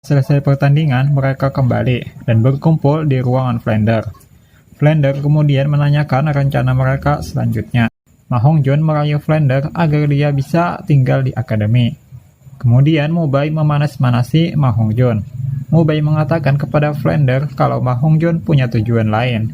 Selesai pertandingan, mereka kembali dan berkumpul di ruangan Flander. Flander kemudian menanyakan rencana mereka selanjutnya. Ma Hongjun merayu Flander agar dia bisa tinggal di akademi. Kemudian Mubai memanas-manasi Ma Hongjun. Mubai mengatakan kepada Flander kalau Ma Hongjun punya tujuan lain.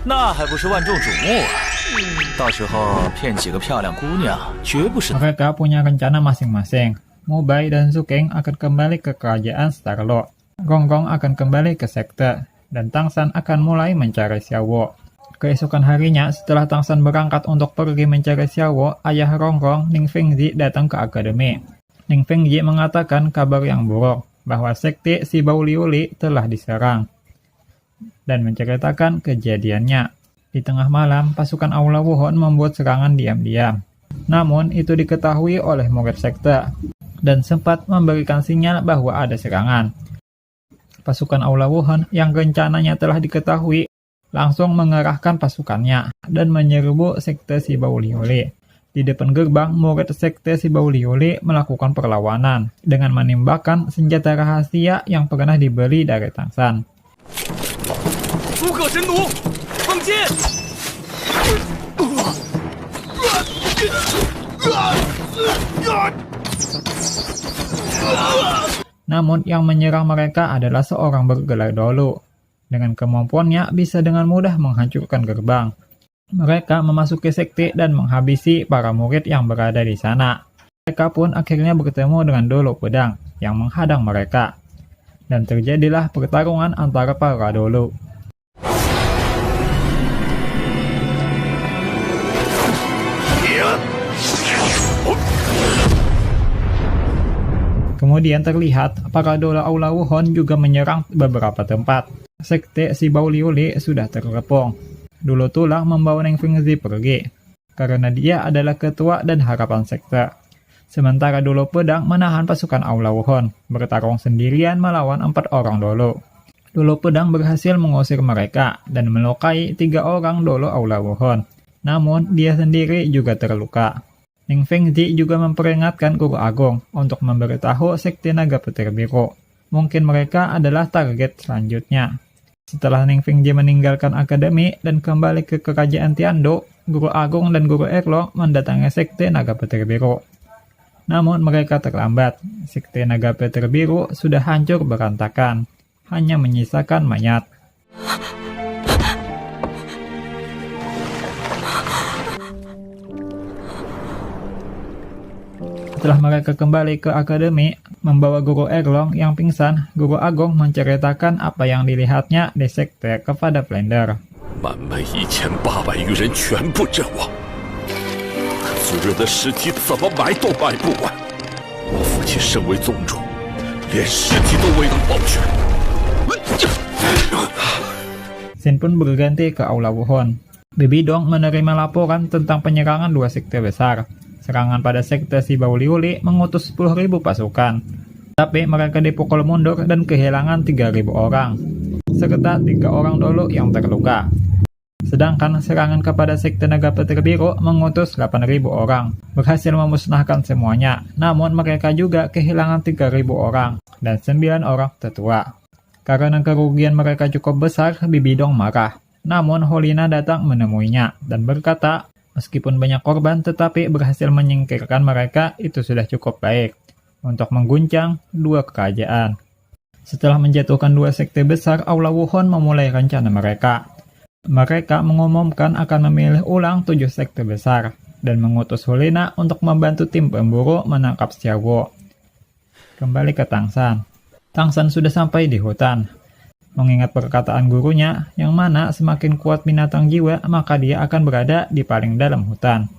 那还不是万众瞩目啊！到时候骗几个漂亮姑娘，绝不是。 Mereka punya rencana masing-masing. Mubai dan Zukeng akan kembali ke kerajaan Starlo. Gonggong akan kembali ke sekte, dan Tangsan akan mulai mencari Xiaowo. Keesokan harinya, setelah Tangsan berangkat untuk pergi mencari Xiaowo, ayah Ronggong, Ning Fengji, datang ke akademi. Ning Fengji mengatakan kabar yang buruk, bahwa sekte si Bau Liuli telah diserang, dan menceritakan kejadiannya. Di tengah malam, pasukan Aula Wuhon membuat serangan diam-diam. Namun, itu diketahui oleh murid sekte, dan sempat memberikan sinyal bahwa ada serangan. Pasukan Aula Wuhon yang rencananya telah diketahui langsung mengerahkan pasukannya dan menyerbu sekte si Bau Liuli. Di depan gerbang, murid sekte si Bau Liuli melakukan perlawanan dengan menembakkan senjata rahasia yang pernah dibeli dari Tangsan. Namun yang menyerang mereka adalah seorang bergelar dolu. Dengan kemampuannya bisa dengan mudah menghancurkan gerbang. Mereka memasuki sekte dan menghabisi para murid yang berada di sana. Mereka pun akhirnya bertemu dengan dolu pedang yang menghadang mereka. Dan terjadilah pertarungan antara para dolu. Kemudian terlihat para dola Aula Wuhon juga menyerang beberapa tempat. Sekte si Bau Liuli sudah terkepung. Dulu Tulang membawa Ning Fengzi pergi, karena dia adalah ketua dan harapan sekte. Sementara Dulu Pedang menahan pasukan Aula Wuhon, bertarung sendirian melawan 4 orang dolo. Dulu Pedang berhasil mengusir mereka dan melukai 3 orang dolo Aula Wuhon. Namun, dia sendiri juga terluka. Ning Fengzi juga memperingatkan Guru Agung untuk memberitahu Sekte Naga Petir Biru. Mungkin mereka adalah target selanjutnya. Setelah Ning Fengji meninggalkan akademi dan kembali ke kerajaan Tiando, Guru Agung dan Guru Erlo mendatangi Sekte Naga Petir Biru. Namun mereka terlambat. Sekte Naga Petir Biru sudah hancur berantakan, hanya menyisakan mayat. Setelah mereka kembali ke akademi, membawa Guru Erlong yang pingsan, Guru Agung menceritakan apa yang dilihatnya di sekte kepada Flander. 11800余人全部阵亡，祖热的尸体怎么埋都埋不完。我父亲身为宗主，连尸体都未能保全。Sin pun berganti ke Aula Wuhon. Bibi Dong menerima laporan tentang penyerangan 2 sekte besar. Serangan pada sekte si Bau Liuli mengutus 10.000 pasukan. Tapi mereka dipukul mundur dan kehilangan 3.000 orang. Serta 3 orang dulu yang terluka. Sedangkan serangan kepada Sekte Naga Petir Biru mengutus 8.000 orang. Berhasil memusnahkan semuanya. Namun mereka juga kehilangan 3.000 orang dan 9 orang tetua. Karena kerugian mereka cukup besar, Bibi Dong marah. Namun Holina datang menemuinya dan berkata, meskipun banyak korban tetapi berhasil menyingkirkan mereka itu sudah cukup baik untuk mengguncang 2 kerajaan. Setelah menjatuhkan 2 sekte besar, Aula Wuhon memulai rencana mereka. Mereka mengumumkan akan memilih ulang 7 sekte besar dan mengutus Holina untuk membantu tim pemburu menangkap Xiaowo. Kembali ke Tangsan. Tangsan sudah sampai di hutan. Mengingat perkataan gurunya, yang mana semakin kuat binatang jiwa, maka dia akan berada di paling dalam hutan.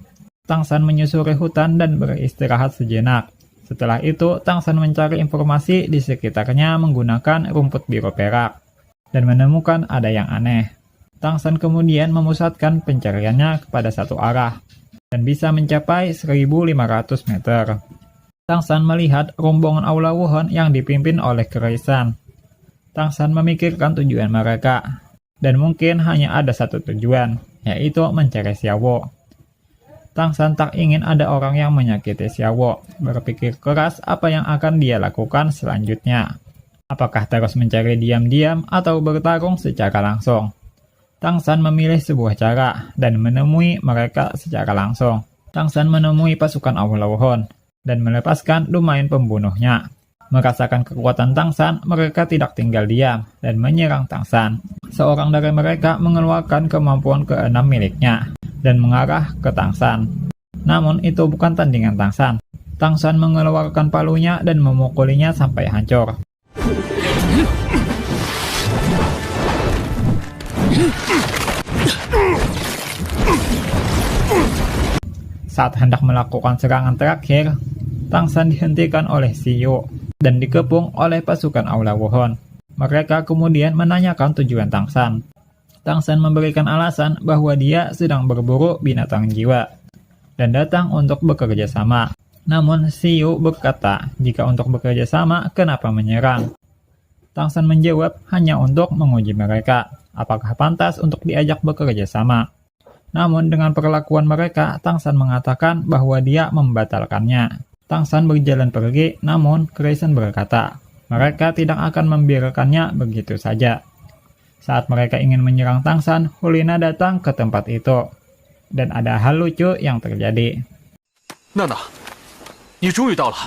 Tangsan menyusuri hutan dan beristirahat sejenak. Setelah itu, Tangsan mencari informasi di sekitarnya menggunakan rumput biru perak, dan menemukan ada yang aneh. Tangsan kemudian memusatkan pencariannya kepada satu arah, dan bisa mencapai 1.500 meter. Tangsan melihat rombongan Aula Wuhon yang dipimpin oleh Kerisan. Tangsan memikirkan tujuan mereka, dan mungkin hanya ada satu tujuan, yaitu mencari Xiaowo. Tang San tak ingin ada orang yang menyakiti Xiaowo, berpikir keras apa yang akan dia lakukan selanjutnya. Apakah terus mencari diam-diam atau bertarung secara langsung? Tang San memilih sebuah cara dan menemui mereka secara langsung. Tang San menemui pasukan Aulawon dan melepaskan lumayan pembunuhnya. Merasakan kekuatan Tang San, mereka tidak tinggal diam dan menyerang Tang San. Seorang dari mereka mengeluarkan kemampuan ke-6 miliknya dan mengarah ke Tang San. Namun itu bukan tandingan Tang San. Tang San mengeluarkan palunya dan memukulinya sampai hancur. Saat hendak melakukan serangan terakhir, Tang San dihentikan oleh Xiu dan dikepung oleh pasukan Aulawon. Mereka kemudian menanyakan tujuan Tang San. Tang San memberikan alasan bahwa dia sedang berburu binatang jiwa dan datang untuk bekerja sama. Namun Xiu berkata, jika untuk bekerja sama, kenapa menyerang? Tang San menjawab hanya untuk menguji mereka, apakah pantas untuk diajak bekerja sama. Namun dengan perlakuan mereka, Tang San mengatakan bahwa dia membatalkannya. Tang San berjalan pergi, namun Crescent berkata, mereka tidak akan membiarkannya begitu saja. Saat mereka ingin menyerang Tang San, Hulina datang ke tempat itu. Dan ada hal lucu yang terjadi. Nana, ni终于到了.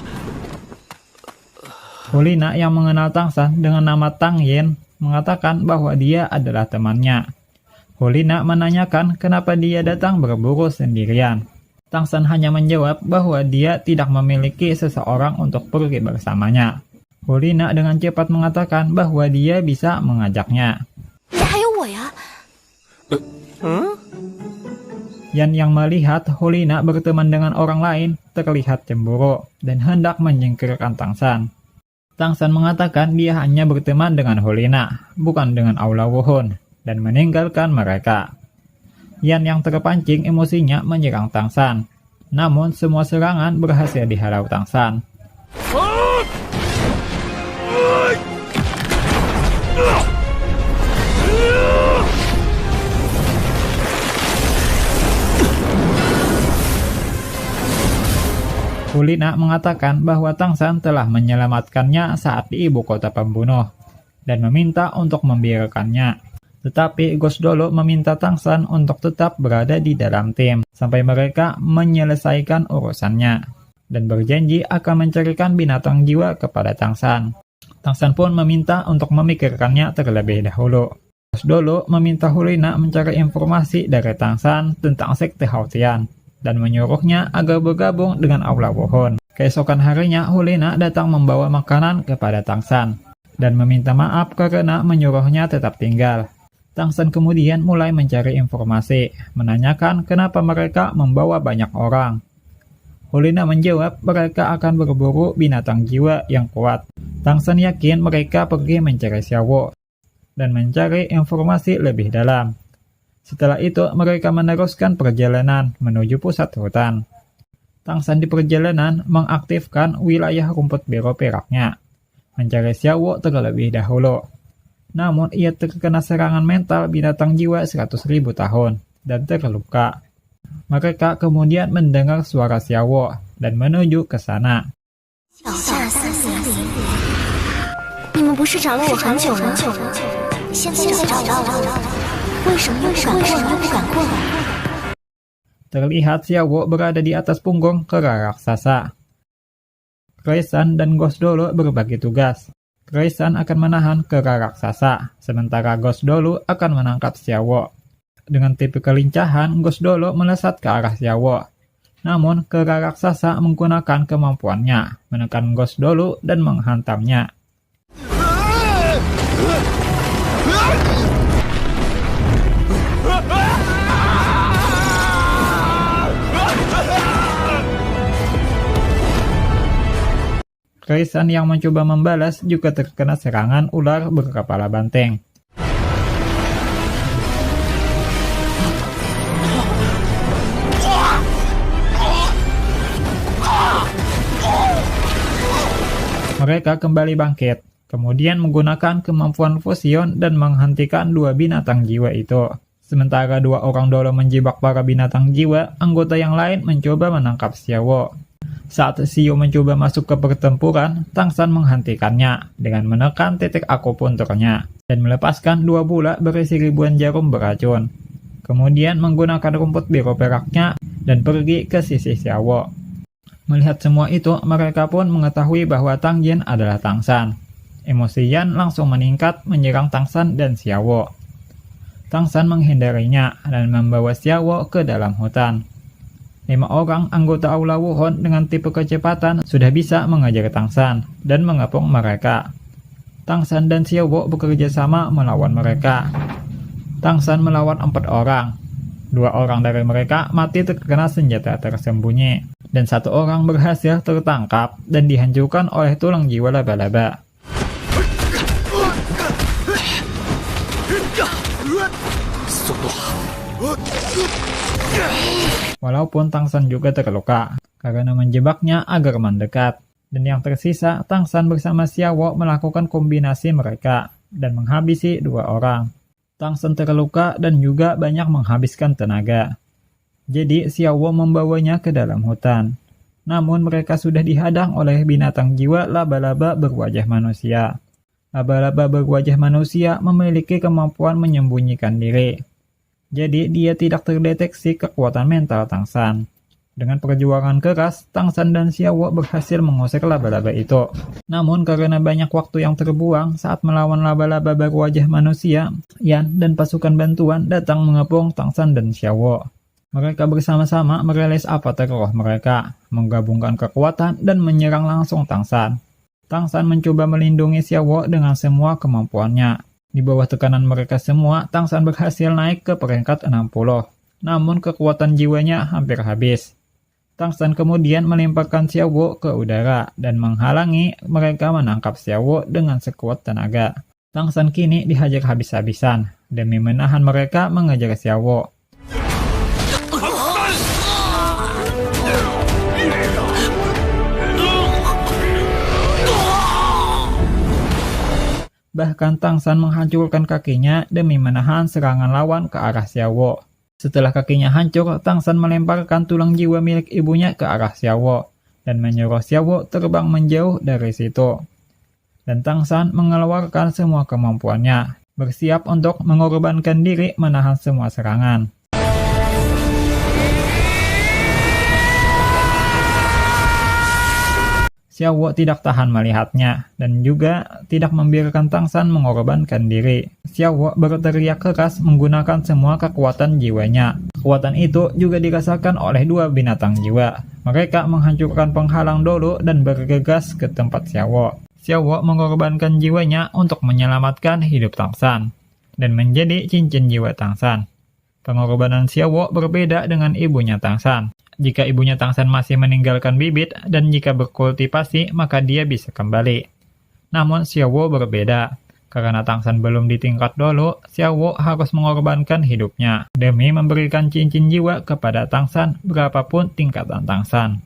Hulina yang mengenal Tang San dengan nama Tang Yin mengatakan bahwa dia adalah temannya. Hulina menanyakan kenapa dia datang berburu sendirian. Tang San hanya menjawab bahwa dia tidak memiliki seseorang untuk pergi bersamanya. Hulina dengan cepat mengatakan bahwa dia bisa mengajaknya. Yan yang melihat Hulina berteman dengan orang lain terlihat cemburu dan hendak menyingkirkan Tang San. Tang San mengatakan dia hanya berteman dengan Hulina, bukan dengan Aulawon, dan meninggalkan mereka. Yan yang terpancing emosinya menyerang Tang San. Namun semua serangan berhasil dihalau Tang San. Hulina mengatakan bahwa Tang San telah menyelamatkannya saat di ibu kota pembunuh dan meminta untuk membiarkannya. Tetapi Ghost Dolo meminta Tang San untuk tetap berada di dalam tim sampai mereka menyelesaikan urusannya dan berjanji akan mencarikan binatang jiwa kepada Tang San. Tang San pun meminta untuk memikirkannya terlebih dahulu. Ghost Dolo meminta Hulina mencari informasi dari Tang San tentang sekte Haotian dan menyuruhnya agar bergabung dengan Aulawon. Keesokan harinya, Hulina datang membawa makanan kepada Tang San dan meminta maaf karena menyuruhnya tetap tinggal. Tang San kemudian mulai mencari informasi, menanyakan kenapa mereka membawa banyak orang. Hulina menjawab mereka akan berburu binatang jiwa yang kuat. Tang San yakin mereka pergi mencari Xiaowo dan mencari informasi lebih dalam. Setelah itu, mereka meneruskan perjalanan menuju pusat hutan. Tang San di perjalanan mengaktifkan wilayah rumput biru peraknya, mencari Xiaowo terlebih dahulu. Namun, ia terkena serangan mental binatang jiwa 100.000 tahun dan terluka. Mereka kemudian mendengar suara Xiaowo dan menuju ke sana. Terlihat Xiaowo berada di atas punggung kera raksasa. Crescent dan Ghost Dolo berbagi tugas. Crescent akan menahan kera raksasa, sementara Ghost Dolo akan menangkap Xiaowo. Dengan tipe kelincahan, Ghost Dolo melesat ke arah Xiaowo. Namun, kera raksasa menggunakan kemampuannya, menekan Ghost Dolo dan menghantamnya. Crescent yang mencoba membalas juga terkena serangan ular berkepala banteng. Mereka kembali bangkit, kemudian menggunakan kemampuan fusion dan menghentikan dua binatang jiwa itu, Sementara dua orang dolo menjebak para binatang jiwa, anggota yang lain mencoba menangkap Xiaowo. Saat Xiao mencoba masuk ke pertempuran, Tang San menghentikannya dengan menekan titik akupunturnya dan melepaskan 2 bola berisi ribuan jarum beracun. Kemudian menggunakan rumput biru peraknya dan pergi ke sisi Xiaowo. Melihat semua itu, mereka pun mengetahui bahwa Tang Jin adalah Tang San. Emosi Yan langsung meningkat menyerang Tang San dan Xiaowo. Tang San menghindarinya dan membawa Xiaowo ke dalam hutan. 5 orang anggota Aula Wuhon dengan tipe kecepatan sudah bisa mengejar Tang San dan mengepung mereka. Tang San dan Xiaowo bekerja sama melawan mereka. Tang San melawan 4 orang. 2 orang dari mereka mati terkena senjata tersembunyi, dan 1 orang berhasil tertangkap dan dihancurkan oleh tulang jiwa laba-laba. Walaupun Tang San juga terluka karena menjebaknya agar mendekat, dan yang tersisa Tang San bersama Xiaowo melakukan kombinasi mereka dan menghabisi 2 orang. Tang San terluka dan juga banyak menghabiskan tenaga. Jadi Xiaowo membawanya ke dalam hutan. Namun mereka sudah dihadang oleh binatang jiwa laba-laba berwajah manusia. Laba-laba berwajah manusia memiliki kemampuan menyembunyikan diri. Jadi dia tidak terdeteksi kekuatan mental Tang San. Dengan perjuangan keras, Tang San dan Xiaowo berhasil mengusir laba-laba itu. Namun karena banyak waktu yang terbuang saat melawan laba-laba berwajah manusia, Yan dan pasukan bantuan datang mengepung Tang San dan Xiaowo. Mereka bersama-sama merilis avatar roh mereka, menggabungkan kekuatan dan menyerang langsung Tang San. Tang San mencoba melindungi Xiaowo dengan semua kemampuannya. Di bawah tekanan mereka semua, Tang San berhasil naik ke peringkat 60. Namun kekuatan jiwanya hampir habis. Tang San kemudian melemparkan Xiaowo ke udara dan menghalangi mereka menangkap Xiaowo dengan sekuat tenaga. Tang San kini dihajar habis-habisan demi menahan mereka mengejar Xiaowo. Bahkan Tang San menghancurkan kakinya demi menahan serangan lawan ke arah Xiaowo. Setelah kakinya hancur, Tang San melemparkan tulang jiwa milik ibunya ke arah Xiaowo dan menyuruh Xiaowo terbang menjauh dari situ. Dan Tang San mengeluarkan semua kemampuannya, bersiap untuk mengorbankan diri menahan semua serangan. Xiaowo tidak tahan melihatnya, dan juga tidak membiarkan Tang San mengorbankan diri. Xiaowo berteriak keras menggunakan semua kekuatan jiwanya. Kekuatan itu juga dirasakan oleh 2 binatang jiwa. Mereka menghancurkan penghalang dulu dan bergegas ke tempat Xiaowo. Xiaowo mengorbankan jiwanya untuk menyelamatkan hidup Tang San, dan menjadi cincin jiwa Tang San. Pengorbanan Xiaowo berbeda dengan ibunya Tang San. Jika ibunya Tang San masih meninggalkan bibit dan jika berkultivasi, maka dia bisa kembali. Namun Xiaowo berbeda. Karena Tang San belum di tingkat dulu, Xiaowo harus mengorbankan hidupnya demi memberikan cincin jiwa kepada Tang San berapapun tingkatan Tang San.